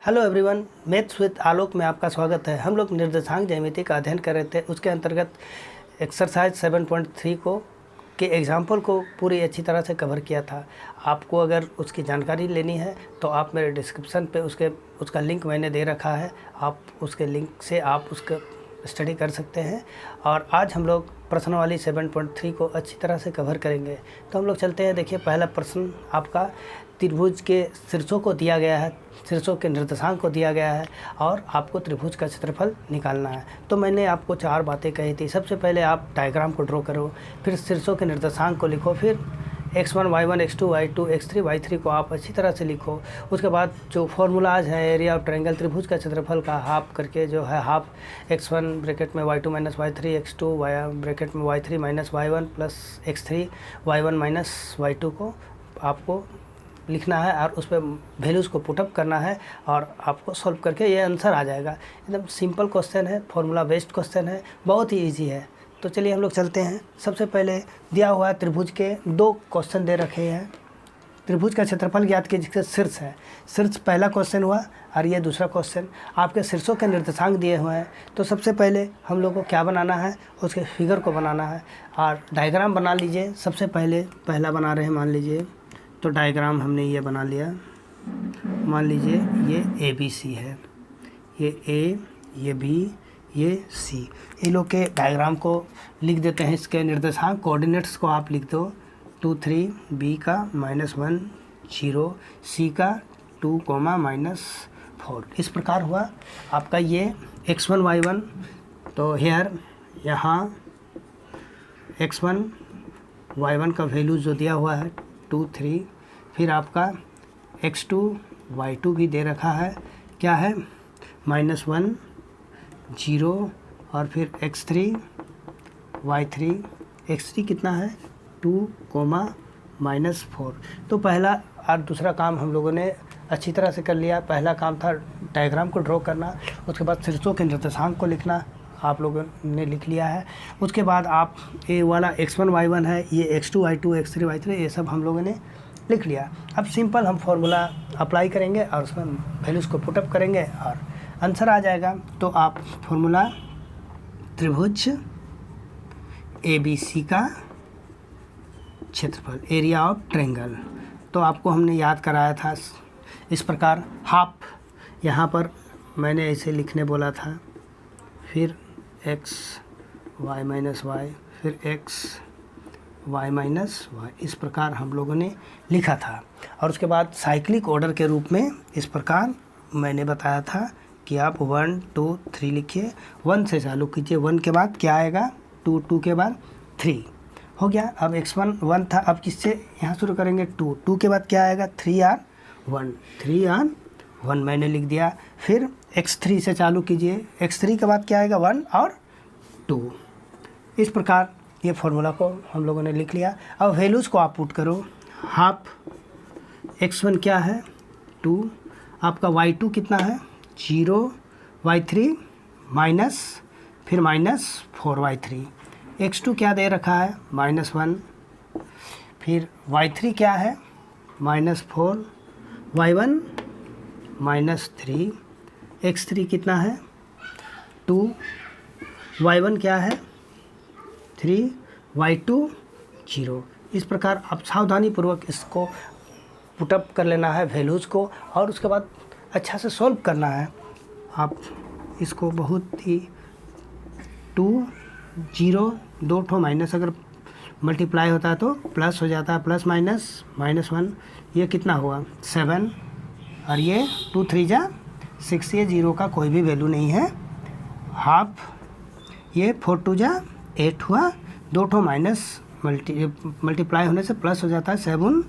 Hello everyone, maths with आलोक में आपका स्वागत है। हम लोग निर्देशांक ज्यामिति का अध्ययन कर रहे थे। उसके अंतर्गत एक्सरसाइज 7.3 के एग्जाम्पल को पूरी अच्छी तरह से कवर किया था। आपको अगर उसकी जानकारी लेनी है तो आप मेरे डिस्क्रिप्शन पे उसका लिंक मैंने दे रखा है। आप उसके लिंक से आप उसका स्टडी कर सकते हैं। और आज हम लोग प्रश्नावली 7.3 को अच्छी तरह से कवर करेंगे। तो हम लोग चलते हैं। देखिए, पहला प्रश्न आपका त्रिभुज के शीर्षों को दिया गया है, शीर्षों के निर्देशांक को दिया गया है और आपको त्रिभुज का क्षेत्रफल निकालना है। तो मैंने आपको 4 बातें कही थी। सबसे पहले आप डायग्राम को ड्रॉ करो, फिर शीर्षों के निर्देशांक को लिखो, फिर x1 y1 x2 y2 x3 y3 को आप अच्छी तरह से लिखो। उसके बाद जो फॉर्मूलाज है एरिया ऑफ ट्रायंगल, त्रिभुज का क्षेत्रफल का हाफ करके जो है हाफ x1 ब्रैकेट में y2 minus y3 x2 bracket में y3 minus y1 plus x3 y1 minus y2 को आपको लिखना है और उस पर वैल्यूज़ को पुटअप करना है और आपको सॉल्व करके ये आंसर आ जाएगा। एकदम सिंपल क्वेश्चन है, फॉर्मूला बेस्ड क्वेश्चन है, बहुत ही इजी है। तो चलिए हम लोग चलते हैं। सबसे पहले दिया हुआ है त्रिभुज के 2 क्वेश्चन दे रखे हैं। त्रिभुज का क्षेत्रफल ज्ञात कीजिए, शीर्ष है। शीर्ष पहला क्वेश्चन हुआ और ये दूसरा क्वेश्चन। आपके शीर्षों के निर्देशांक दिए हुए हैं। तो सबसे पहले हम लोग को क्या बनाना है, उसके फिगर को बनाना है और डायग्राम बना लीजिए। सबसे पहले पहला बना रहे हैं, मान लीजिए। तो डायग्राम हमने ये बना लिया। मान लीजिए ये ABC है, ये A, ये B, ये C। ये लोग के डायग्राम को लिख देते हैं। इसके निर्देशांक कोऑर्डिनेट्स को आप लिख दो 2 3, B का -1 0, C का 2, -4। इस प्रकार हुआ आपका ये x1 y1। तो हेयर यहाँ x1 y1 का वैल्यू जो दिया हुआ है 2 3, फिर आपका x2 y2 भी दे रखा है, क्या है -1 0, और फिर x3 y3, x3 कितना है 2, -4। तो पहला और दूसरा काम हम लोगों ने अच्छी तरह से कर लिया। पहला काम था डायग्राम को ड्रॉ करना, उसके बाद शीर्षों के निर्देशांक को लिखना, आप लोगों ने लिख लिया है। उसके बाद आप ये वाला x1 y1 है, ये x2 y2 x3 y3, ये सब हम लोगों ने लिख लिया। अब सिंपल हम फॉर्मूला अप्लाई करेंगे और उसमें वैल्यूज़ को पुटअप करेंगे और आंसर आ जाएगा। तो आप फॉर्मूला त्रिभुज ABC का क्षेत्रफल, एरिया ऑफ ट्रायंगल, तो आपको हमने याद कराया था इस प्रकार। हाफ यहाँ पर मैंने ऐसे लिखने बोला था, फिर x y माइनस वाई, फिर x y माइनस वाई, इस प्रकार हम लोगों ने लिखा था। और उसके बाद साइक्लिक ऑर्डर के रूप में इस प्रकार मैंने बताया था कि आप 1 2 3 लिखिए। 1 से चालू कीजिए, 1 के बाद क्या आएगा 2, 2 के बाद 3 हो गया। अब x1 1 था, अब किससे यहाँ शुरू करेंगे 2, 2 के बाद क्या आएगा 3 और 1, 3 और 1 मैंने लिख दिया। फिर x3 से चालू कीजिए, x3 के बाद क्या आएगा 1 और 2। इस प्रकार ये फार्मूला को हम लोगों ने लिख लिया। अब वैल्यूज़ को आप पुट करो। हाफ x1 क्या है 2, आपका y2 कितना है 0, y3 माइनस, फिर -4 y3, x2 क्या दे रखा है -1, फिर y3 क्या है -4, y1 -3, x3 कितना है 2, y1 क्या है 3, y2 0। इस प्रकार आप सावधानी पूर्वक इसको पुटअप कर लेना है वैल्यूज़ को और उसके बाद अच्छा से सॉल्व करना है। आप इसको बहुत ही 2 0 2 ठो माइनस अगर मल्टीप्लाई होता है तो प्लस हो जाता है, प्लस माइनस -1, ये कितना हुआ 7, और ये 2 3 जा 6, ये 0 का कोई भी वैल्यू नहीं है। हाफ ये 4 2 जा 8 हुआ, 2 ठो माइनस मल्टीप्लाई होने से प्लस हो जाता है 7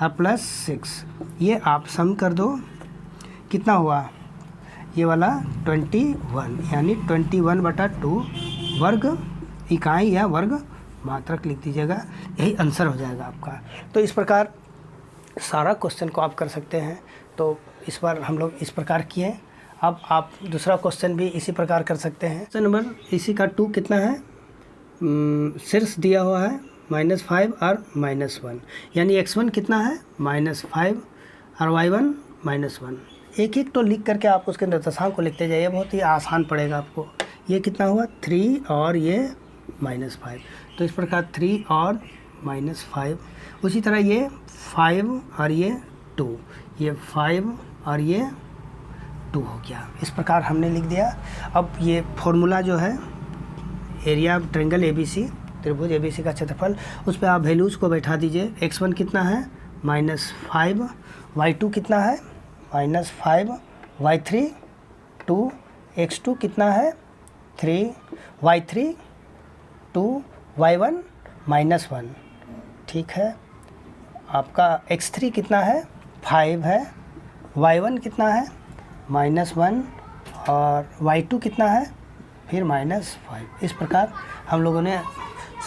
और प्लस 6, ये आप सम कर दो कितना हुआ ये वाला 21, यानी 21/2 वर्ग इकाई या वर्ग मात्रक लिख दीजिएगा, यही आंसर हो जाएगा आपका। तो इस प्रकार सारा क्वेश्चन को आप कर सकते हैं। तो इस बार हम लोग इस प्रकार किए। अब आप दूसरा क्वेश्चन भी इसी प्रकार कर सकते हैं। क्वेश्चन नंबर इसी का 2 कितना है, शीर्ष दिया हुआ है -5 और -1, यानी x1 कितना है -5 और y1 -1। एक एक तो लिख करके आप उसके निर्देशांक को लिखते जाइए, बहुत ही आसान पड़ेगा आपको। ये कितना हुआ 3 और ये -5, तो इस प्रकार 3 और -5। उसी तरह ये 5 और ये 2, ये 5 और ये 2 हो गया। इस प्रकार हमने लिख दिया। अब ये फॉर्मूला जो है एरिया ट्रायंगल ABC, त्रिभुज ABC का क्षेत्रफल, उस पर आप वैल्यूज़ को बैठा दीजिए। x1 कितना है -5, y2 कितना है -5, y3 2, x2 कितना है 3, y3 2, y1 -1। ठीक है, आपका x3 कितना है 5 है, y1 कितना है -1 और y2 कितना है फिर -5। इस प्रकार हम लोगों ने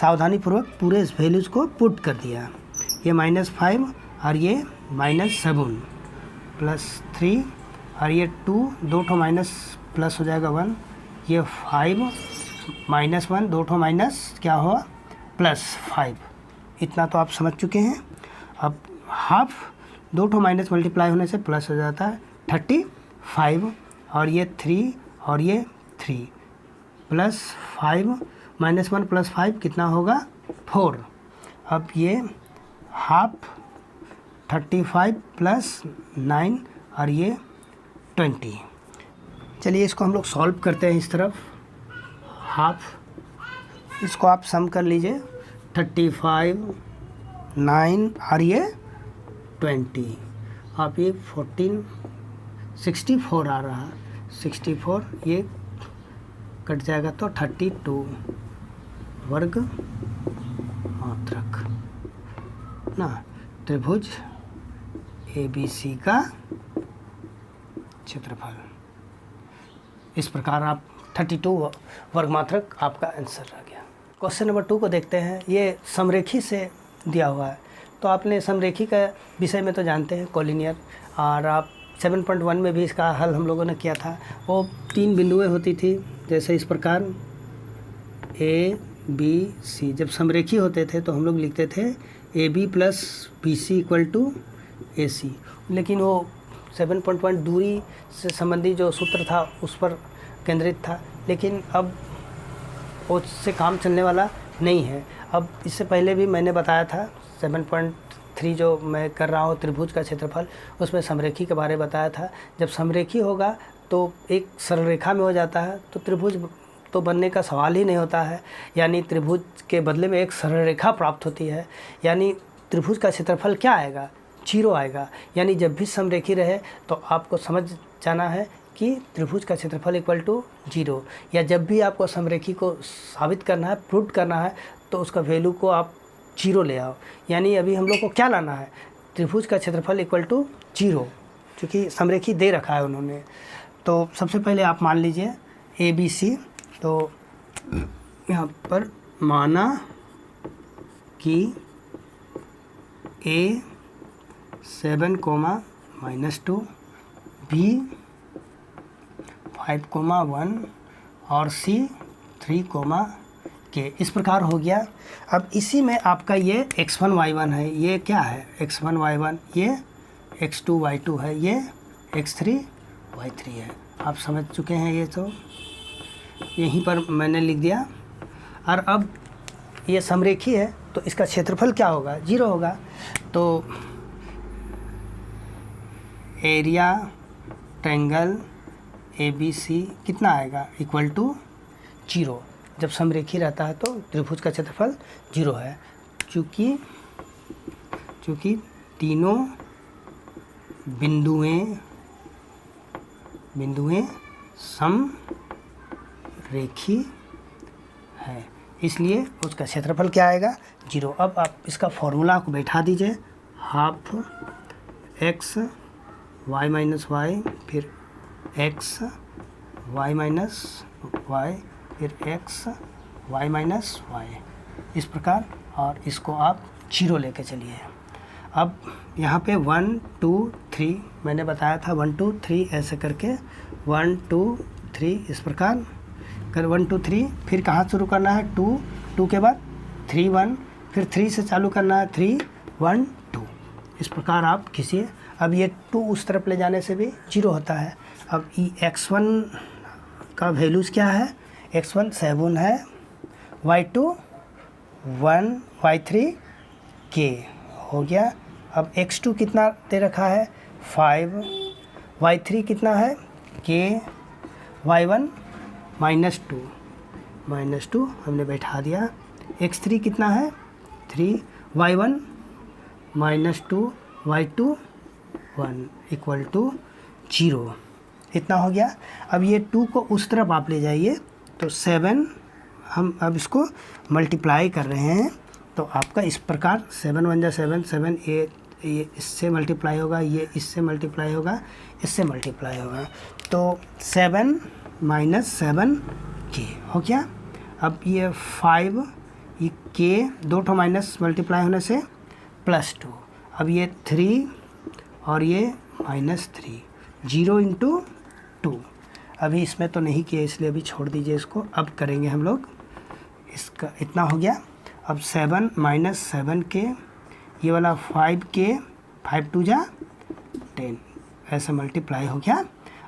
सावधानीपूर्वक पूरे इस वैल्यूज़ को पुट कर दिया। ये -5 और ये -7 +3 और ये 2, 2 ठो माइनस प्लस हो जाएगा 1, ये 5 -1, 2 ठो माइनस क्या हुआ +5। इतना तो आप समझ चुके हैं। अब हाफ 2 ठो माइनस मल्टीप्लाई होने से प्लस हो जाता है 35 और ये 3 और ये 3 +5 -1 +5 कितना होगा 4। अब ये हाफ 35 +9 और ये 20। चलिए इसको हम लोग सॉल्व करते हैं। इस तरफ हाफ, इसको आप सम कर लीजिए 35 9 और ये 20, आप ये 14 64 आ रहा है, 64 ये कट जाएगा तो 32 वर्ग मात्रक ना त्रिभुज ABC का क्षेत्रफल। इस प्रकार आप 32 वर्ग मात्रक आपका आंसर रह गया। क्वेश्चन नंबर 2 को देखते हैं। ये समरेखी से दिया हुआ है, तो आपने समरेखी का विषय में तो जानते हैं कोलिनियर, और आप 7.1 में भी इसका हल हम लोगों ने किया था। वो 3 बिंदुएं होती थी, जैसे इस प्रकार ABC। जब समरेखी होते थे तो हम लोग लिखते थे AB + BC = AC, लेकिन वो 7.1 दूरी से संबंधी जो सूत्र था उस पर केंद्रित था, लेकिन अब उससे काम चलने वाला नहीं है। अब इससे पहले भी मैंने बताया था 7.3 जो मैं कर रहा हूँ त्रिभुज का क्षेत्रफल, उसमें समरेखी के बारे में बताया था। जब समरेखी होगा तो एक सरल रेखा में हो जाता है, तो त्रिभुज तो बनने का सवाल ही नहीं होता है। यानी त्रिभुज के बदले में एक सरल रेखा प्राप्त होती है, यानी त्रिभुज का क्षेत्रफल क्या आएगा 0 आएगा। यानी जब भी समरेखी रहे तो आपको समझ जाना है कि त्रिभुज का क्षेत्रफल = 0, या जब भी आपको समरेखी को साबित करना है, प्रूव करना है, तो उसका वैल्यू को आप 0 ले आओ। यानी अभी हम लोग को क्या लाना है, त्रिभुज का क्षेत्रफल = 0, क्योंकि समरेखी दे रखा है उन्होंने। तो सबसे पहले आप मान लीजिए ABC, तो यहाँ पर माना कि A 7, -2, B 5, 1 और C 3, K। इस प्रकार हो गया। अब इसी में आपका ये x1 y1 है, ये क्या है x1 y1, ये x2 y2 है, ये x3 y3 है। आप समझ चुके हैं, ये तो यहीं पर मैंने लिख दिया। और अब ये समरेखी है तो इसका क्षेत्रफल क्या होगा 0 होगा। तो एरिया ट्रायंगल ABC कितना आएगा =0। जब समरेखी रहता है तो त्रिभुज का क्षेत्रफल 0 है, चूँकि तीनों बिंदुएं समरेखी है, इसलिए उसका क्षेत्रफल क्या आएगा 0। अब आप इसका फॉर्मूला को बैठा दीजिए, हाफ x y - y फिर x y - y फिर x y - y, इस प्रकार, और इसको आप 0 लेके चलिए। अब यहाँ पे 1 2 3 मैंने बताया था, 1 2 3 ऐसे करके 1 2 3 इस प्रकार कर 1 2 3, फिर कहाँ शुरू करना है 2 2 के बाद 3 1, फिर 3 से चालू करना है 3 1 2। इस प्रकार आप खींचिए। अब ये 2 उस तरफ ले जाने से भी 0 होता है। अब x1 का वैल्यूज़ क्या है, x1 7 है, y2 1, y3 k हो गया। अब x2 कितना दे रखा है 5, y3 कितना है k, y1 -2 हमने बैठा दिया। x3 कितना है 3, y1 -2, y2 1 इक्वल टू 0। इतना हो गया। अब ये 2 को उस तरफ आप ले जाइए तो 7, हम अब इसको मल्टीप्लाई कर रहे हैं तो आपका इस प्रकार 7 1 जा 7, 7 ये इससे मल्टीप्लाई होगा, ये इससे मल्टीप्लाई होगा, इससे मल्टीप्लाई होगा, तो 7 - 7 k हो गया। अब ये 5, ये k 2 ठो माइनस मल्टीप्लाई होने से +2। अब ये 3 और ये -3, 0 × 2। अभी इसमें तो नहीं किया इसलिए अभी छोड़ दीजिए इसको, अब करेंगे हम लोग। इसका इतना हो गया। अब 7 - 7 k, ये वाला 5 k, 5 2 जा 10, ऐसा मल्टीप्लाई हो गया।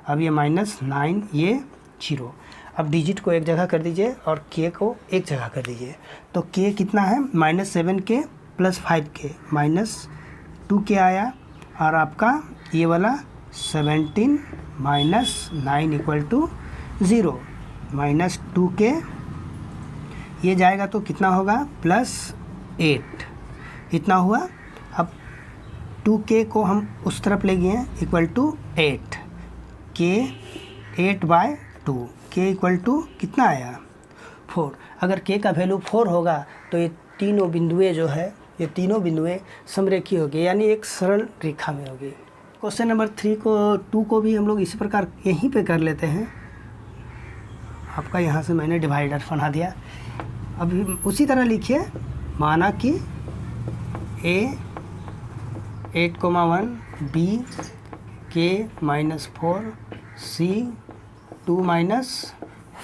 अब ये -9, ये 0। अब डिजिट को एक जगह कर दीजिए और k को एक जगह कर दीजिए, तो k कितना है -7k + 5k -2k आया, और आपका ये वाला 17 - 9 = 0, -2k ये जाएगा तो कितना होगा +8, इतना हुआ। अब 2k को हम उस तरफ ले गए equal to 8, k 8/2, k equal to कितना आया 4। अगर k का वैल्यू 4 होगा तो ये तीनों बिंदुएं जो है, ये तीनों बिंदुएं समरेखी होगी, यानी एक सरल रेखा में होगी। क्वेश्चन नंबर 2 को भी हम लोग इसी प्रकार यहीं पे कर लेते हैं। आपका यहाँ से मैंने डिवाइडर बना दिया। अभी उसी तरह लिखिए, माना कि a 8,1, b k -4, c 2 -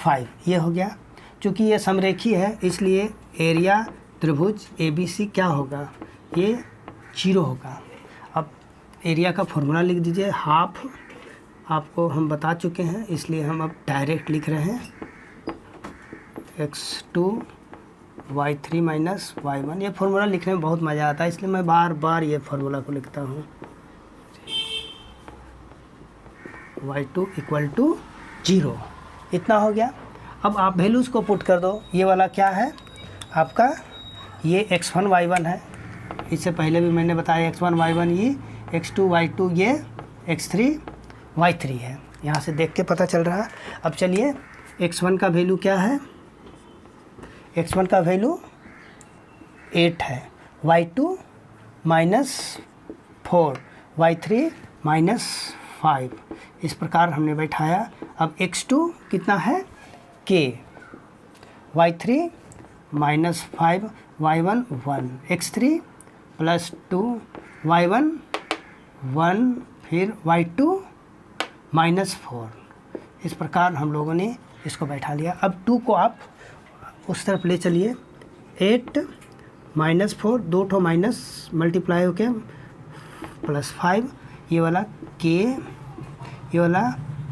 5 ये हो गया। चूँकि ये समरेखी है इसलिए एरिया त्रिभुज ABC क्या होगा, ये 0 होगा। अब एरिया का फॉर्मूला लिख दीजिए, हाफ आपको हम बता चुके हैं इसलिए हम अब डायरेक्ट लिख रहे हैं, x2 y3 - y1। ये फार्मूला लिखने में बहुत मज़ा आता है इसलिए मैं बार बार ये फार्मूला को लिखता हूँ। y2 = 0, इतना हो गया। अब आप वैल्यूज़ को पुट कर दो। ये वाला क्या है आपका, ये x1 y1 है, इससे पहले भी मैंने बताया x1 y1, ये x2 y2, ये x3 y3 है। यहाँ से देख के पता चल रहा है। अब चलिए x1 का वैल्यू क्या है, x1 का वैल्यू 8 है, y2 -4, y3 -5, इस प्रकार हमने बैठाया। अब x2 कितना है k, y3 -5, y1 1, x3 +2, y1 1, फिर y2 -4, इस प्रकार हम लोगों ने इसको बैठा लिया। अब 2 को आप उस तरफ ले चलिए, 8 -4, 2 ठो माइनस मल्टीप्लाई होके +5, ये वाला k, ये वाला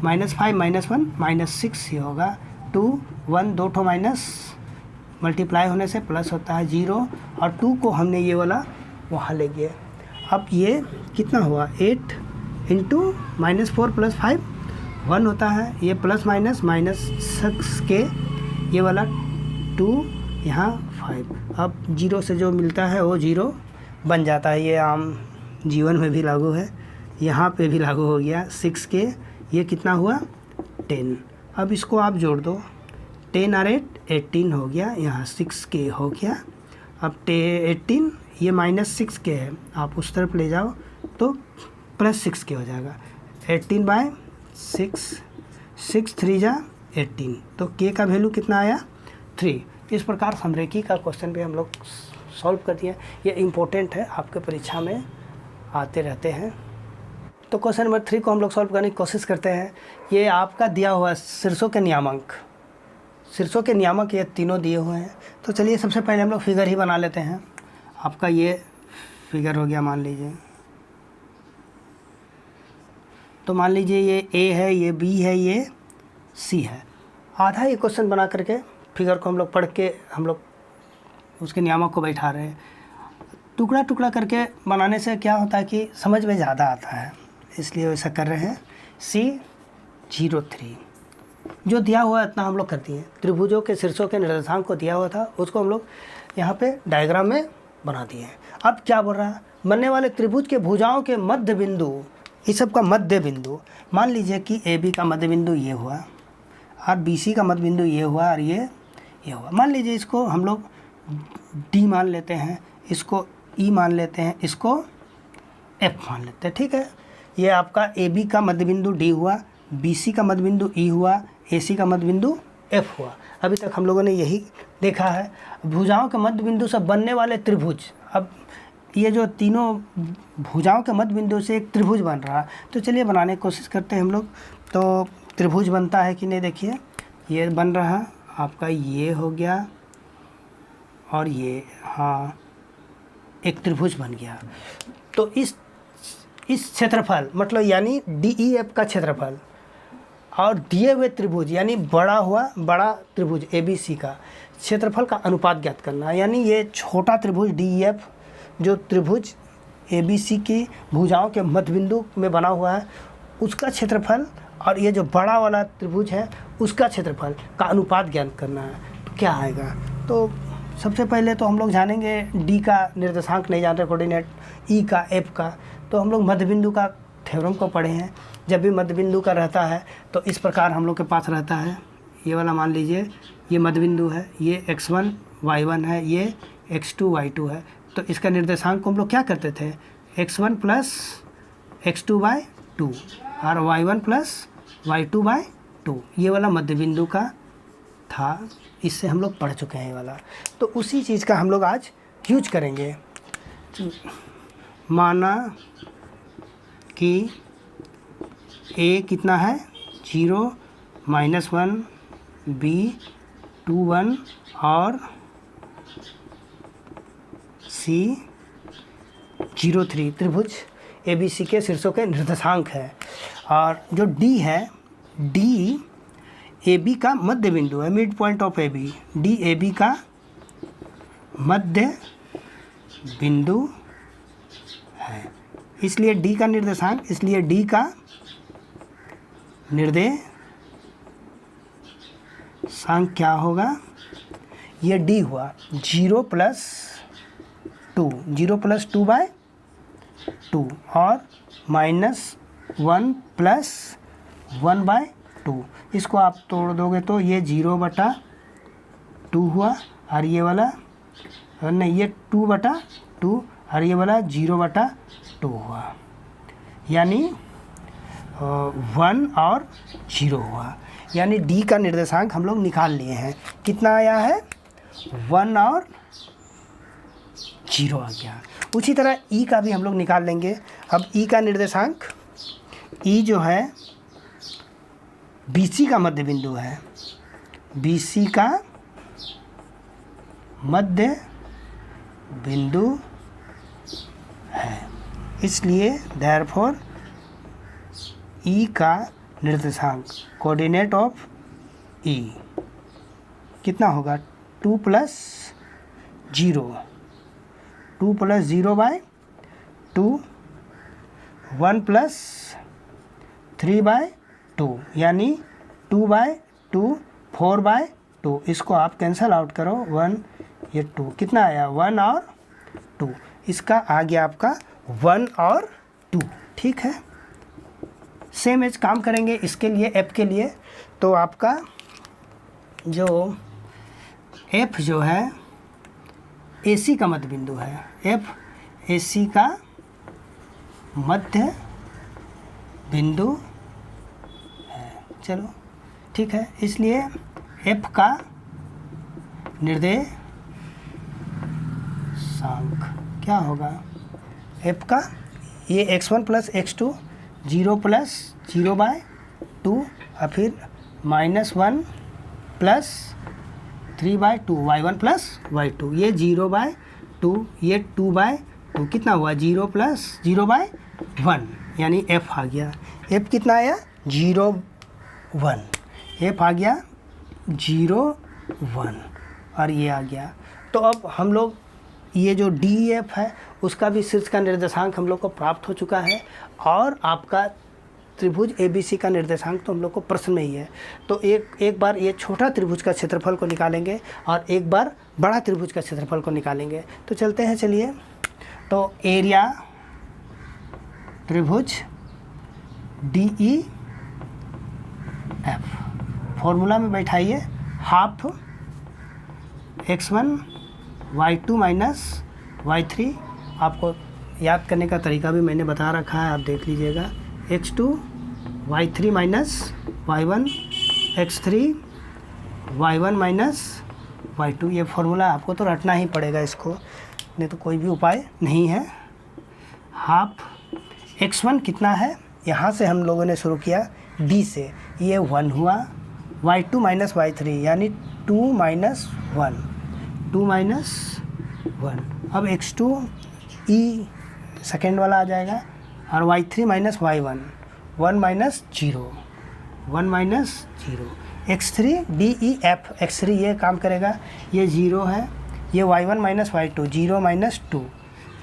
-5 -1 -6 ये होगा, 2 1, 2 ठो माइनस मल्टीप्लाई होने से प्लस होता है 0, और 2 को हमने ये वाला वहाँ ले गया। अब ये कितना हुआ, 8 × -4 + 5 1 होता है, ये ±-6 के, ये वाला 2 यहाँ 5। अब 0 से जो मिलता है वो 0 बन जाता है। ये आम जीवन में भी लागू है, यहाँ पे भी लागू हो गया। 6 के ये कितना हुआ 10। अब इसको आप जोड़ दो, 10 और 8 18 हो गया, यहाँ 6 के हो गया। अब 18 ये -6 के है, आप उस तरफ ले जाओ तो +6 के हो जाएगा। 18/6, 6 3 जा 18, तो के का वैल्यू कितना आया 3। इस प्रकार समरेखी का क्वेश्चन भी हम लोग सॉल्व कर दिए। ये इम्पोर्टेंट है, आपके परीक्षा में आते रहते हैं। तो क्वेश्चन नंबर 3 को हम लोग सॉल्व करने की कोशिश करते हैं। ये आपका दिया हुआ शीर्षों के नियामक, शीर्षों के नियामक ये तीनों दिए हुए हैं। तो चलिए सबसे पहले हम लोग फिगर ही बना लेते हैं। आपका ये फिगर हो गया, मान लीजिए तो मान लीजिए ये ए है, ये बी है, ये सी है। आधा ये क्वेश्चन बना करके फिगर को हम लोग पढ़ के हम लोग उसके नियामक को बैठा रहे हैं। टुकड़ा टुकड़ा करके बनाने से क्या होता है कि समझ में ज़्यादा आता है, इसलिए वैसा कर रहे हैं। C03 जो दिया हुआ है इतना हम लोग कर दिए। त्रिभुजों के शीर्षों के निर्देशांक को दिया हुआ था, उसको हम लोग यहाँ पे डायग्राम में बना दिए हैं। अब क्या बोल रहा है, बनने वाले त्रिभुज के भुजाओं के मध्य बिंदु, इस सब का मध्य बिंदु, मान लीजिए कि AB का मध्य बिंदु ये हुआ और BC का मध्य बिंदु ये हुआ और ये हुआ। मान लीजिए इसको हम लोग D मान लेते हैं, इसको E मान लेते हैं, इसको F मान लेते हैं, ठीक है। ये आपका AB का मध्य बिंदु D हुआ, BC का मध्य बिंदु E हुआ, AC का मध्य बिंदु F हुआ। अभी तक हम लोगों ने यही देखा है। भुजाओं के मध्य बिंदु से बनने वाले त्रिभुज, अब ये जो तीनों भुजाओं के मध्य बिंदु से एक त्रिभुज बन रहा, तो चलिए बनाने की कोशिश करते हैं हम लोग। तो त्रिभुज बनता है कि नहीं, देखिए ये बन रहा आपका, ये हो गया और ये, हाँ एक त्रिभुज बन गया। तो इस क्षेत्रफल मतलब यानी DEF का क्षेत्रफल और दिए हुए त्रिभुज यानी बड़ा त्रिभुज ABC का क्षेत्रफल का अनुपात ज्ञात करना है। यानी ये छोटा त्रिभुज DEF जो त्रिभुज ABC की भुजाओं के मध्य बिंदु में बना हुआ है, उसका क्षेत्रफल और ये जो बड़ा वाला त्रिभुज है उसका क्षेत्रफल का अनुपात ज्ञात करना है। तो क्या आएगा, तो सबसे पहले तो हम लोग जानेंगे D का निर्देशांक नहीं जानते, कोऑर्डिनेट, E का, F का। तो हम लोग मध्य बिंदु का थ्योरम को पढ़े हैं। जब भी मध्य बिंदु का रहता है तो इस प्रकार हम लोग के पास रहता है। ये वाला मान लीजिए ये मध्य बिंदु है, ये x1 y1 है, ये x2 y2 है। तो इसका निर्देशांक को हम लोग क्या करते थे, x1 प्लस x2/2 और y1 प्लस y2/2। ये वाला मध्य बिंदु का था, इससे हम लोग पढ़ चुके हैं ये वाला। तो उसी चीज़ का हम लोग आज यूज करेंगे। माना कि A कितना है 0, -1, B 2 1 और C 03 त्रिभुज ABC के शीर्षों के निर्देशांक है। और जो D है, D AB का मध्य बिंदु है, mid point of AB, D AB का मध्य बिंदु है, इसलिए D का निर्देशांक, इसलिए D का निर्देशांक क्या होगा, ये D हुआ 0 + 2, 0 + 2/2 और -1 + 1/2। इसको आप तोड़ दोगे तो ये 0/2 हुआ और ये वाला नहीं, ये 2/2 और ये वाला 0/2 हुआ, यानी 1 और 0 हुआ। यानी D का निर्देशांक हम लोग निकाल लिए हैं। कितना आया है, 1 और 0 आ गया। उसी तरह E का भी हम लोग निकाल लेंगे। अब E का निर्देशांक, E जो है BC का मध्य बिंदु है, BC का मध्य बिंदु है, इसलिए देयरफॉर E का निर्देशांक, कोऑर्डिनेट ऑफ E कितना होगा, 2 + 0, 2 + 0/2, 1 + 3/2, यानी 2/2, 4/2। इसको आप कैंसल आउट करो, 1 ये 2, कितना आया 1 और 2। इसका आ गया आपका 1 और 2, ठीक है। सेम एज काम करेंगे इसके लिए, F के लिए। तो आपका जो F जो है AC का मध्य बिंदु है, F AC का मध्य बिंदु है, चलो ठीक है। इसलिए F का निर्देशांक क्या होगा, F का ये x1 + x2, 0 + 0/2 और फिर -1 + 3/2, y1 + y2, ये 0/2, ये 2/2, कितना हुआ 0 + 0/1, यानी F आ गया। एफ कितना आया 0 1, एफ आ गया 0 1 और ये आ गया। तो अब हम लोग ये जो डी एफ है उसका भी शीर्ष का निर्देशांक हम लोग को प्राप्त हो चुका है और आपका त्रिभुज ABC का निर्देशांक तो हम लोग को प्रश्न में ही है। तो एक बार ये छोटा त्रिभुज का क्षेत्रफल को निकालेंगे और एक बार बड़ा त्रिभुज का क्षेत्रफल को निकालेंगे। तो चलते हैं, चलिए। तो एरिया त्रिभुज DEF फॉर्मूला में बैठाइए, half x1 y2 minus y3। आपको याद करने का तरीका भी मैंने बता रखा है, आप देख लीजिएगा। x2 y3 minus y1 x3 y1 minus y2। ये फॉर्मूला आपको तो रटना ही पड़ेगा, इसको नहीं तो कोई भी उपाय नहीं है। हाफ x1 कितना है, यहाँ से हम लोगों ने शुरू किया d से, ये 1 हुआ, y2 माइनस y3 यानी 2 माइनस 1, 2 माइनस 1। अब x2 e सेकेंड वाला आ जाएगा और y3 minus y1, 1 minus 0, 1 minus 0। x3 DEF, x3 ये काम करेगा, ये 0 है, ये y1 minus y2, 0 minus 2,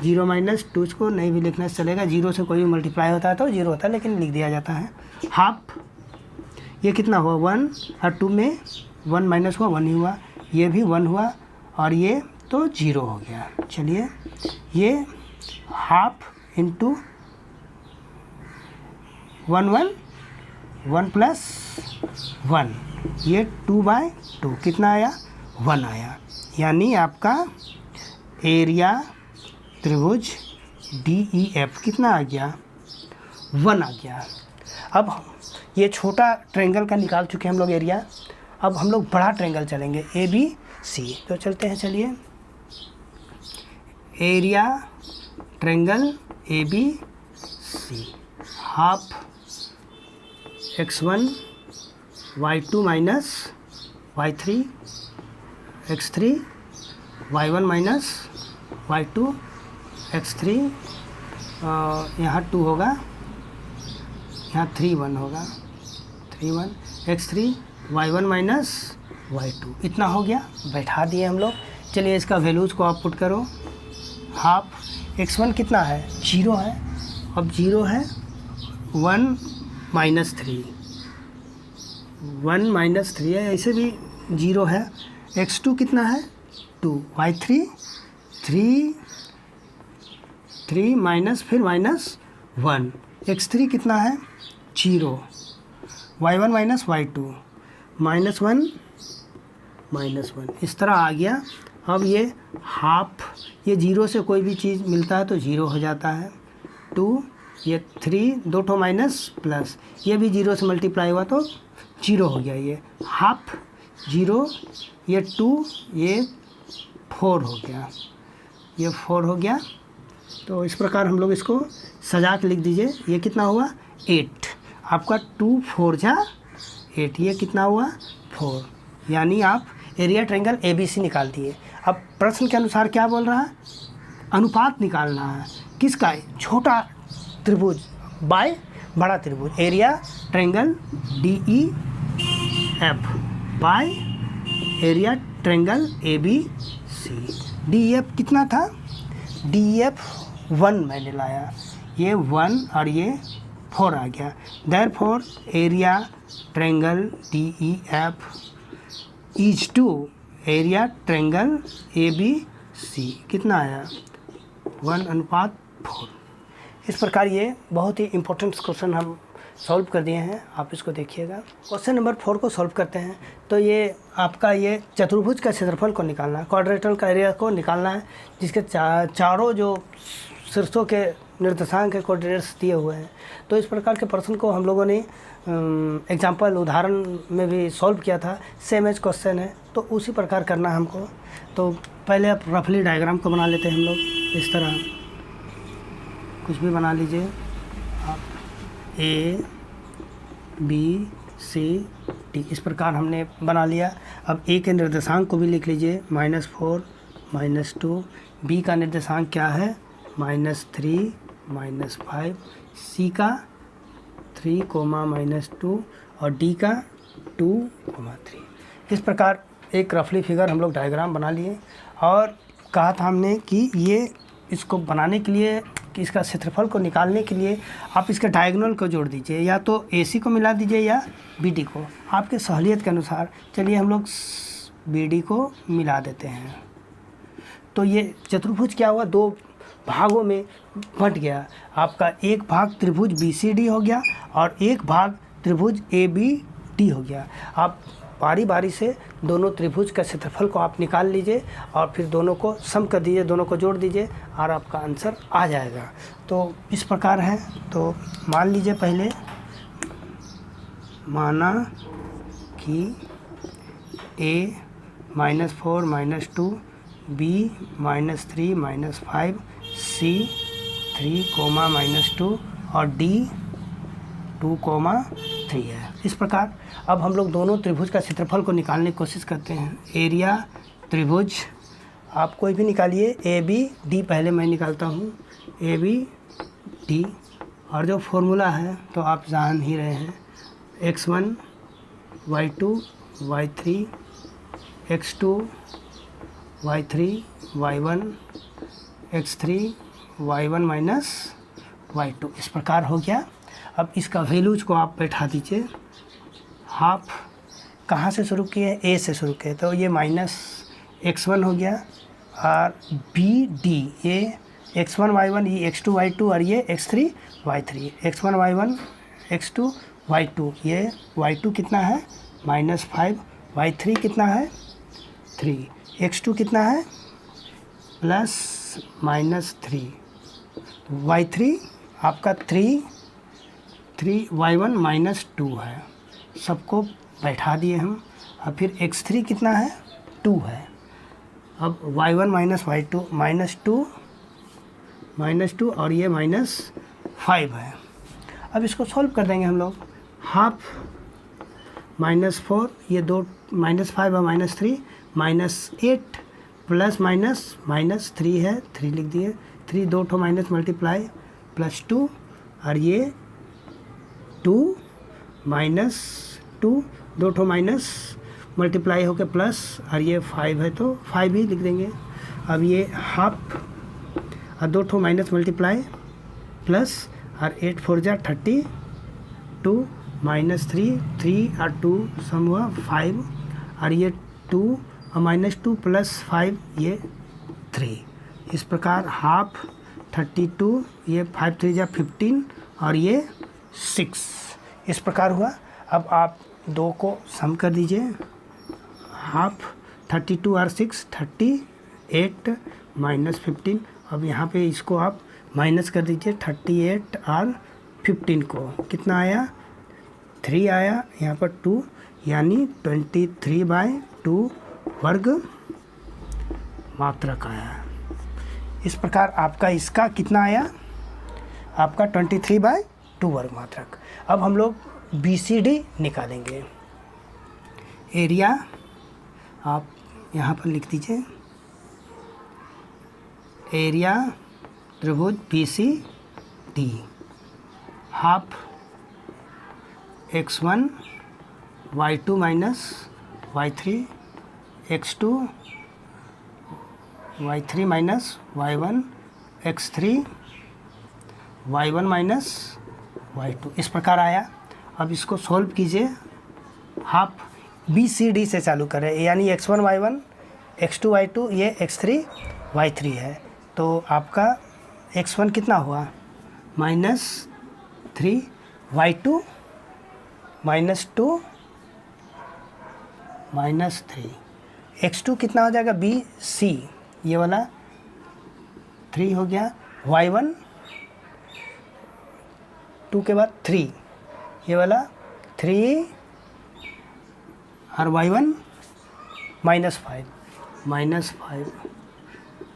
0 minus 2 इसको नहीं भी लिखना चलेगा, 0 से कोई भी मल्टीप्लाई होता है तो 0 होता है, लेकिन लिख दिया जाता है। हाफ ये कितना हुआ 1 और 2 में 1 माइनस हुआ 1 ही हुआ, ये भी 1 हुआ और ये तो 0 हो गया। चलिए, ये हाफ इंटू 1 1 1 प्लस 1, ये 2/2 कितना आया 1 आया। यानी आपका एरिया त्रिभुज DEF कितना आ गया 1 आ गया। अब ये छोटा ट्रायंगल का निकाल चुके हैं हम लोग एरिया, अब हम लोग बड़ा ट्रायंगल चलेंगे ABC। तो चलते हैं, चलिए। Area triangle ABC, half x1 y2 minus y3 x3 y1 minus y2 x3, यहाँ 2 होगा, यहाँ 3 1 होगा, 3 1 x3 y1 माइनस y2, इतना हो गया, बैठा दिए हम लोग। चलिए इसका वैल्यूज़ को आप पुट करो। हाफ x1 कितना है 0 है, अब 0 है 1 माइनस 3, 1 माइनस 3 है, ऐसे भी 0 है। x2 कितना है 2, y3 3 माइनस फिर माइनस 1, x3 कितना है 0, y1 minus y2 minus 1 minus 1, इस तरह आ गया। अब ये हाफ, ये 0 से कोई भी चीज़ मिलता है तो 0 हो जाता है। 2, ये 3 2 ठो माइनस प्लस, ये भी 0 से मल्टीप्लाई हुआ तो 0 हो गया। ये हाफ 0, ये 2, ये 4 हो गया, ये 4 हो गया। तो इस प्रकार हम लोग इसको सजा के लिख दीजिए। ये कितना हुआ 8, आपका 2 4 जा 8, ये कितना हुआ 4। यानी आप एरिया ट्रायंगल ABC निकाल दिए। अब प्रश्न के अनुसार क्या बोल रहा है, अनुपात निकालना है किसका, छोटा त्रिभुज बाय बड़ा त्रिभुज। Area triangle DEF by area triangle ABC। DEF कितना था, DEF 1 मैंने लाया, ये 1 और ये 4 आ गया। Therefore area triangle DEF is to area triangle ABC कितना आया 1:4। इस प्रकार ये बहुत ही इम्पोर्टेंट क्वेश्चन हम सॉल्व कर दिए हैं, आप इसको देखिएगा। क्वेश्चन नंबर 4 को सॉल्व करते हैं। तो ये आपका ये चतुर्भुज का क्षेत्रफल को निकालना है, क्वाड्रेटल का एरिया को निकालना है, जिसके चारों जो शीर्षों के निर्देशांक के कोऑर्डिनेट्स दिए हुए हैं। तो इस प्रकार के प्रश्न को हम लोगों ने एग्जाम्पल उदाहरण में भी सॉल्व किया था, सेम एज क्वेश्चन है, तो उसी प्रकार करना है हमको। तो पहले आप रफली डायग्राम को बना लेते हैं हम लोग, इस तरह कुछ भी बना लीजिए आप, A B C D, इस प्रकार हमने बना लिया। अब A के निर्देशांक को भी लिख लीजिए, -4 -2, B का निर्देशांक क्या है -3 -5, C का 3, -2 और D का 2, 3। इस प्रकार एक रफली फिगर हम लोग डायग्राम बना लिए और कहा था हमने कि ये इसको बनाने के लिए कि इसका क्षेत्रफल को निकालने के लिए आप इसके डायगोनल को जोड़ दीजिए, या तो AC को मिला दीजिए या BD को, आपके सहूलियत के अनुसार। चलिए हम लोग BD को मिला देते हैं। तो ये चतुर्भुज क्या हुआ, 2 भागों में बंट गया। आपका एक भाग त्रिभुज BCD हो गया और एक भाग त्रिभुज ABD हो गया। आप बारी बारी से दोनों त्रिभुज का क्षेत्रफल को आप निकाल लीजिए और फिर दोनों को सम कर दीजिए, दोनों को जोड़ दीजिए और आपका आंसर आ जाएगा। तो इस प्रकार है। तो मान लीजिए, पहले माना कि A -4 -2, B -3 -5, C 3, -2 और D 2, 3 है। इस प्रकार अब हम लोग दोनों त्रिभुज का क्षेत्रफल को निकालने की कोशिश करते हैं। एरिया त्रिभुज आप कोई भी निकालिए, ABD पहले मैं निकालता हूँ, ABD। और जो फॉर्मूला है तो आप जान ही रहे हैं, x1 y2 y3 x2 y3 y1 x3 y1 -y2। इस प्रकार हो गया। अब इसका वैल्यूज को आप बैठा दीजिए। हाफ कहाँ से शुरू किए, A से शुरू किए, तो ये -x1 हो गया और BD ये x1 y1, ये x2 y2 और ये x3 y3। x1 y1 x2 y2, ये y2 कितना है -5, y3 कितना है 3, x2 कितना है +-3, y3 आपका 3 y1 -2 है। सबको बैठा दिए हम। अब फिर x3 कितना है 2 है। अब y1 -y2 -2 और ये -5 है। अब इसको सॉल्व कर देंगे हम लोग। हाफ -4, ये 2 -5 और -3 -8 +- 3 है, 3 लिख दिए। 3 2 ठो माइनस मल्टीप्लाई +2 और ये 2 -2 2 ठो माइनस मल्टीप्लाई होकर प्लस और ये 5 है तो 5 ही लिख देंगे। अब ये हाफ और 2 ठो माइनस मल्टीप्लाई प्लस और 8 4 जा 32 -3 3 और 2 सम हुआ 5 और ये 2 और -2 +5 ये 3। इस प्रकार हाफ 32, ये 5 3 जा 15 और ये 6। इस प्रकार हुआ। अब आप 2 को सम कर दीजिए। हाफ 32 और 6 38 -15। अब यहाँ पे इसको आप माइनस कर दीजिए। 38 और 15 को कितना आया 3 आया, यहाँ पर 2 यानी 23/2 वर्ग मात्रक आया। इस प्रकार आपका इसका कितना आया, आपका 23/2 वर्ग मात्रक। अब हम लोग BCD निकालेंगे। एरिया आप यहाँ पर लिख दीजिए। एरिया त्रिभुज BCD half x1 y2 y3 x2 y3 y1 x3 y1 y2। इस प्रकार आया। अब इसको सॉल्व कीजिए। हाफ BCD से चालू करें, यानी x1 y1 x2 y2 ये x3 y3 है। तो आपका x1 कितना हुआ -3 y2 -2 -3 x2 कितना हो जाएगा BC ये वाला 3 हो गया। y1 2 के बाद 3 ये वाला 3 और y1 -5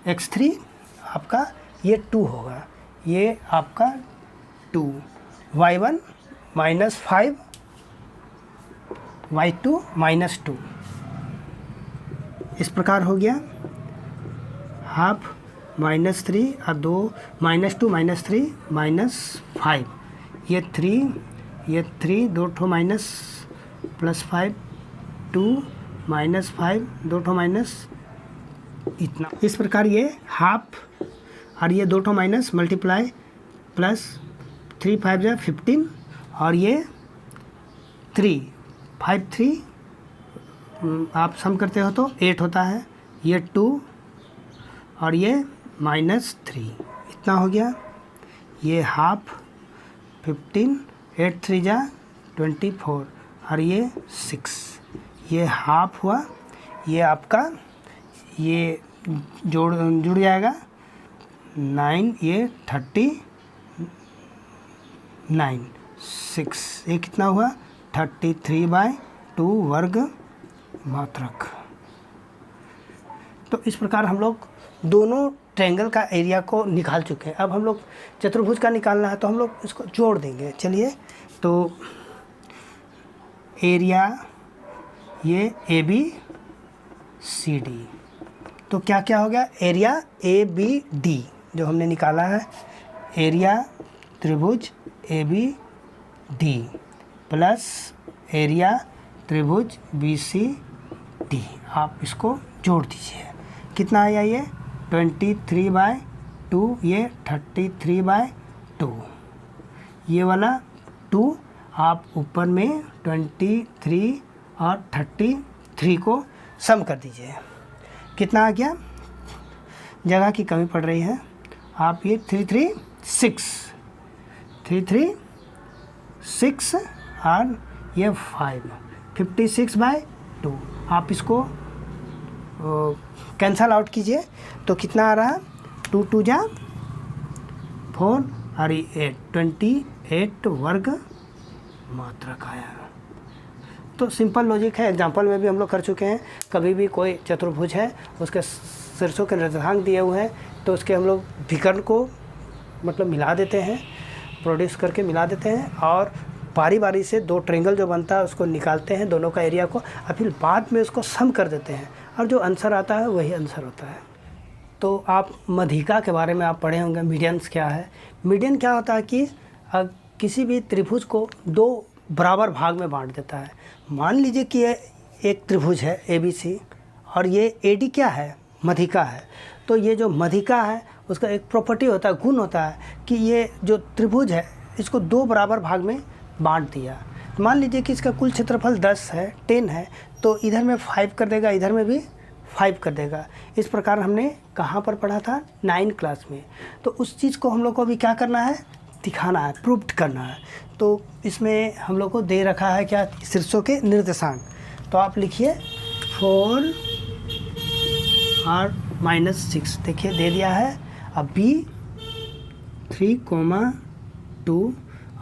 x3 आपका ये 2 होगा, ये आपका 2 y1 -5 y2 -2। इस प्रकार हो गया। हाफ -3 और 2 -2 -3 -5 ये 3 ये 3 2 ठो माइनस +5 2 -5 2 ठो माइनस इतना। इस प्रकार ये हाफ और ये 2 ठो माइनस मल्टीप्लाई प्लस 3 5 जा 15 और ये 3 5 3 आप सम करते हो तो 8 होता है। ये 2 और ये -3 इतना हो गया। ये हाफ 15 8 3 जा 24 और ये 6 ये हाफ हुआ। ये आपका ये जुड़ जाएगा 9 ये 39 6 ये कितना हुआ 33/2 वर्ग मात्रक। तो इस प्रकार हम लोग दोनों ट्रायंगल का एरिया को निकाल चुके हैं। अब हम लोग चतुर्भुज का निकालना है तो हम लोग इसको जोड़ देंगे। चलिए तो एरिया ये ABCD तो क्या क्या हो गया एरिया ABD जो हमने निकाला है एरिया त्रिभुज ABD प्लस एरिया त्रिभुज BCD आप इसको जोड़ दीजिए। कितना आया ये 23/2 ये 33/2 ये वाला 2 आप ऊपर में 23 और 33 को सम कर दीजिए। कितना आ गया जगह की कमी पड़ रही है आप ये 336 और ये 56/2 आप इसको कैंसल आउट कीजिए तो कितना आ रहा 2 2 जा 4 और 8 28 वर्ग मात्रक आया। तो सिंपल लॉजिक है। एग्जाम्पल में भी हम लोग कर चुके हैं। कभी भी कोई चतुर्भुज है उसके शीर्षों के निर्देशांक दिए हुए हैं तो उसके हम लोग विकर्ण को मतलब मिला देते हैं प्रोड्यूस करके मिला देते हैं और बारी बारी से दो ट्रायंगल जो बनता है उसको निकालते हैं दोनों का एरिया को और फिर बाद में उसको सम कर देते हैं और जो आंसर आता है वही आंसर होता है। तो आप मध्यिका के बारे में आप पढ़े होंगे। मीडियंस क्या है। मीडियन क्या होता है कि किसी भी त्रिभुज को दो बराबर भाग में बांट देता है। मान लीजिए कि ये एक त्रिभुज है ABC और ये AD क्या है मध्यिका है। तो ये जो मध्यिका है उसका एक प्रॉपर्टी होता है गुण होता है कि ये जो त्रिभुज है इसको दो बराबर भाग में बांट दिया। मान लीजिए कि इसका कुल क्षेत्रफल 10 है 10 है तो इधर में 5 कर देगा इधर में भी 5 कर देगा। इस प्रकार हमने कहाँ पर पढ़ा था 9 क्लास में। तो उस चीज़ को हम लोग को अभी क्या करना है दिखाना है प्रूफ करना है। तो इसमें हम लोग को दे रखा है क्या शीर्षों के निर्देशांक। तो आप लिखिए 4 और -6 देखिए दे दिया है। अब B 3,2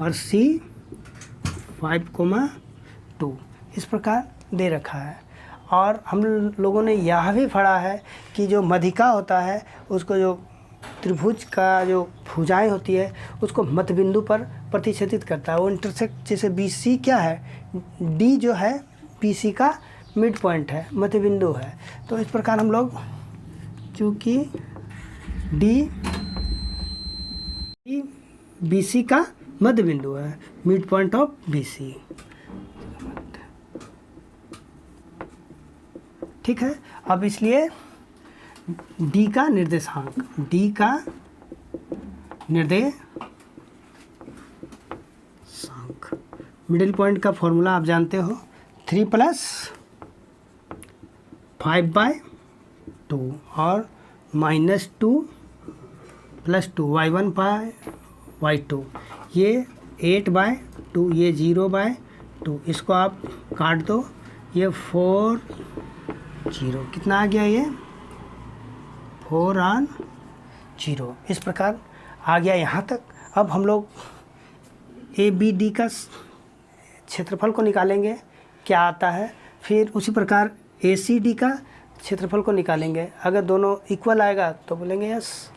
और C 5,2 इस प्रकार दे रखा है। और हम लोगों ने यह भी पढ़ा है कि जो मध्यिका होता है उसको जो त्रिभुज का जो भुजाएं होती है उसको मध्य बिंदु पर प्रतिच्छेदित करता है। वो इंटरसेक्ट जैसे BC क्या है D जो है BC का मिड पॉइंट है मध्य बिंदु है। तो इस प्रकार हम लोग चूँकि D BC का मध्य बिंदु है मिड पॉइंट ऑफ BC ठीक है। अब इसलिए D का निर्देशांक मिडिल पॉइंट का फॉर्मूला आप जानते हो 3 + 5/2 और -2 + 2 y1/y2 ये 8/2 ये 0/2 इसको आप काट दो ये 4 0 कितना आ गया ये 4 और 0 इस प्रकार आ गया यहाँ तक। अब हम लोग ABD का क्षेत्रफल को निकालेंगे क्या आता है। फिर उसी प्रकार ACD का क्षेत्रफल को निकालेंगे। अगर दोनों इक्वल आएगा तो बोलेंगे यस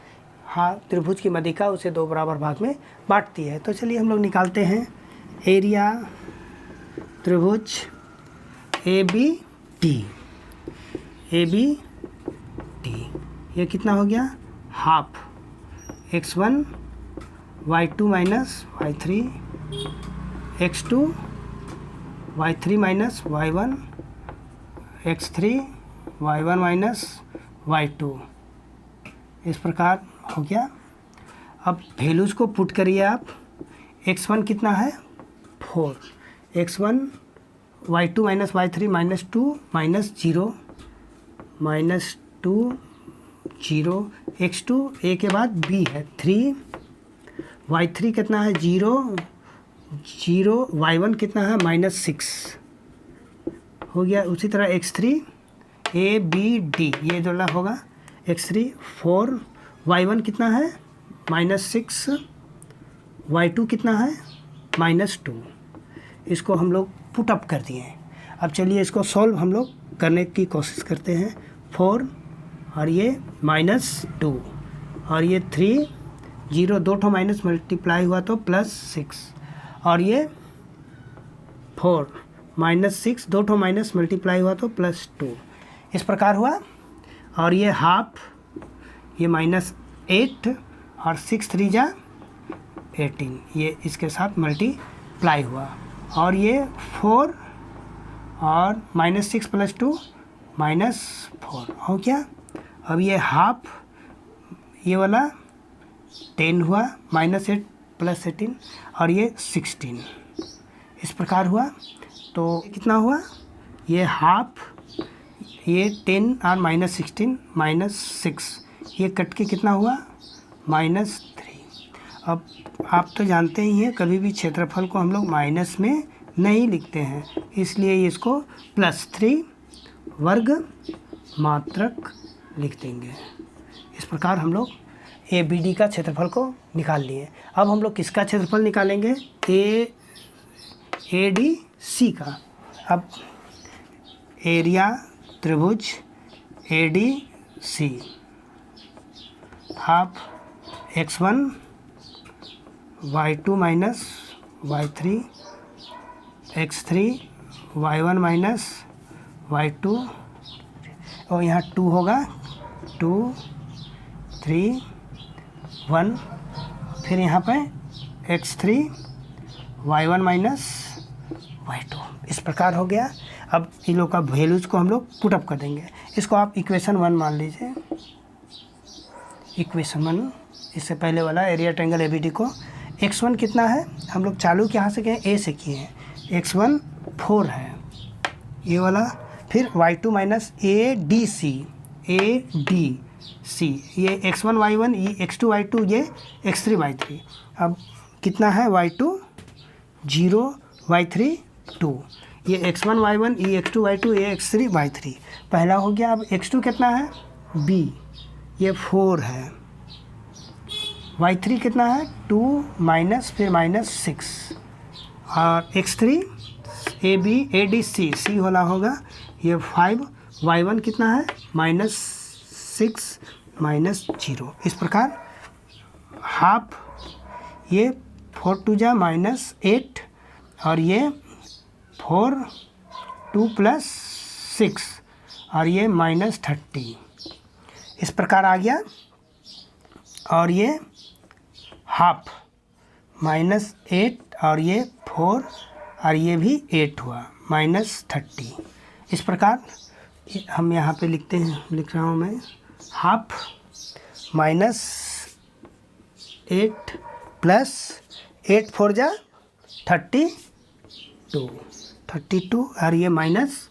हाँ त्रिभुज की मध्यिका उसे दो बराबर भाग में बांटती है। तो चलिए हम लोग निकालते हैं एरिया त्रिभुज ABD ये कितना हो गया half x1 y2 - y3 x2 y3 minus y1 x3 y1 minus y2, इस प्रकार हो गया। अब वैल्यूज़ को पुट करिए आप। x1 कितना है 4, x1 y2 minus y3 minus 2 minus 0 minus 2 0, x2 a के बाद b है 3, y3 कितना है 0 0, y1 कितना है माइनस 6 हो गया। उसी तरह x3 a b d ये जोड़ना होगा, x3 4, y1 कितना है माइनस 6, y2 कितना है माइनस 2। इसको हम लोग पुट अप कर दिए। अब चलिए इसको सॉल्व हम लोग करने की कोशिश करते हैं। 4 और ये माइनस 2 और ये 3, 0 दो ठो माइनस मल्टीप्लाई हुआ तो प्लस 6 और ये 4 माइनस 6 दो ठो माइनस मल्टीप्लाई हुआ तो प्लस 2, इस प्रकार हुआ। और ये हाफ, ये माइनस 8 और 6 3 जा 18, ये इसके साथ मल्टीप्लाई हुआ। और ये 4 और माइनस 6 प्लस 2 माइनस 4 हो गया। अब ये हाफ, ये वाला 10 हुआ, माइनस 8 प्लस 18 और ये 16, इस प्रकार हुआ। तो कितना हुआ, ये हाफ, ये 10 और माइनस 16 माइनस 6, ये कट के कितना हुआ माइनस 3। अब आप तो जानते ही हैं कभी भी क्षेत्रफल को हम लोग माइनस में नहीं लिखते हैं, इसलिए इसको प्लस 3 वर्ग मात्रक लिख देंगे। इस प्रकार हम लोग ए बी डी का क्षेत्रफल को निकाल लिए। अब हम लोग किसका क्षेत्रफल निकालेंगे, ए डी सी का। अब एरिया त्रिभुज A D C half x1 y2 minus y3 x3 y1 minus y2 और यहाँ 2 होगा, 2 3 1, फिर यहाँ पे x3 y1 माइनस y2, इस प्रकार हो गया। अब इन लोग का वैल्यूज़ को हम लोग पुटअप कर देंगे। इसको आप इक्वेशन 1 मान लीजिए। इक्वेशन 1, इससे पहले वाला एरिया ट्रायंगल एबीडी को x1 कितना है, हम लोग चालू कहाँ से किए, ए से किए हैं। x1 4 है ये वाला, फिर y2 माइनस ए डी सी ये x1 y1, ये x2 y2, ये x3 y3। अब कितना है y2 0, y3 2, ये x1 y1, ये x2 y2, ये x3 y3 पहला हो गया। अब x2 कितना है b, ये 4 है, y3 कितना है 2 माइनस फिर माइनस 6 और x3 A B A D सी वाला होगा, ये 5, y1 कितना है माइनस 6 माइनस 0, इस प्रकार हाफ, ये 4 2 जा माइनस 8 और ये 4 2 प्लस 6 और ये माइनस 30, इस प्रकार आ गया। और ये हाफ माइनस 8 और ये 4 और ये भी 8 हुआ माइनस 30, इस प्रकार हम यहाँ पे लिखते हैं, लिख रहा हूँ मैं, हाफ माइनस 8 प्लस 8 4 जा 32 और ये माइनस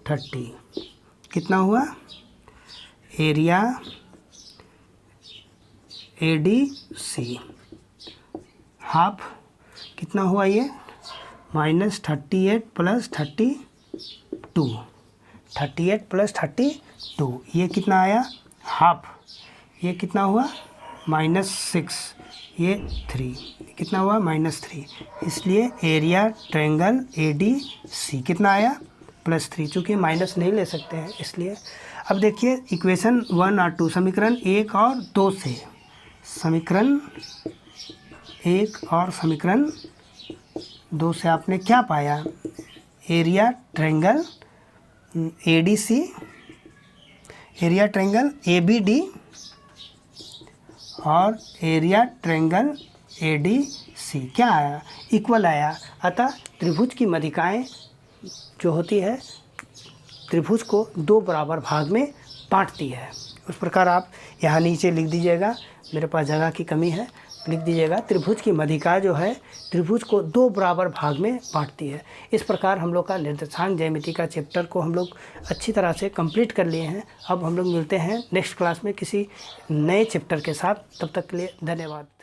30, कितना हुआ, area A D C half कितना हुआ, ये माइनस 38 प्लस 32, 38 प्लस 32, ये कितना आया हाफ, ये कितना हुआ माइनस 6, ये 3, कितना हुआ माइनस 3, इसलिए area triangle A D C कितना आया प्लस 3, चूँकि माइनस नहीं ले सकते हैं इसलिए। अब देखिए इक्वेशन 1 और 2, समीकरण 1 और 2 से, समीकरण 1 और समीकरण 2 से आपने क्या पाया, area triangle A D C, area triangle A B D और area triangle A D C क्या आया, इक्वल आया। अतः त्रिभुज की मध्यिकाएँ जो होती है त्रिभुज को दो बराबर भाग में बांटती है। उस प्रकार आप यहाँ नीचे लिख दीजिएगा, मेरे पास जगह की कमी है, लिख दीजिएगा त्रिभुज की मध्यिका जो है त्रिभुज को दो बराबर भाग में बांटती है। इस प्रकार हम लोग का निर्देशांक ज्यामिति का चैप्टर को हम लोग अच्छी तरह से कंप्लीट कर लिए हैं। अब हम लोग मिलते हैं नेक्स्ट क्लास में किसी नए चैप्टर के साथ। तब तक के लिए धन्यवाद।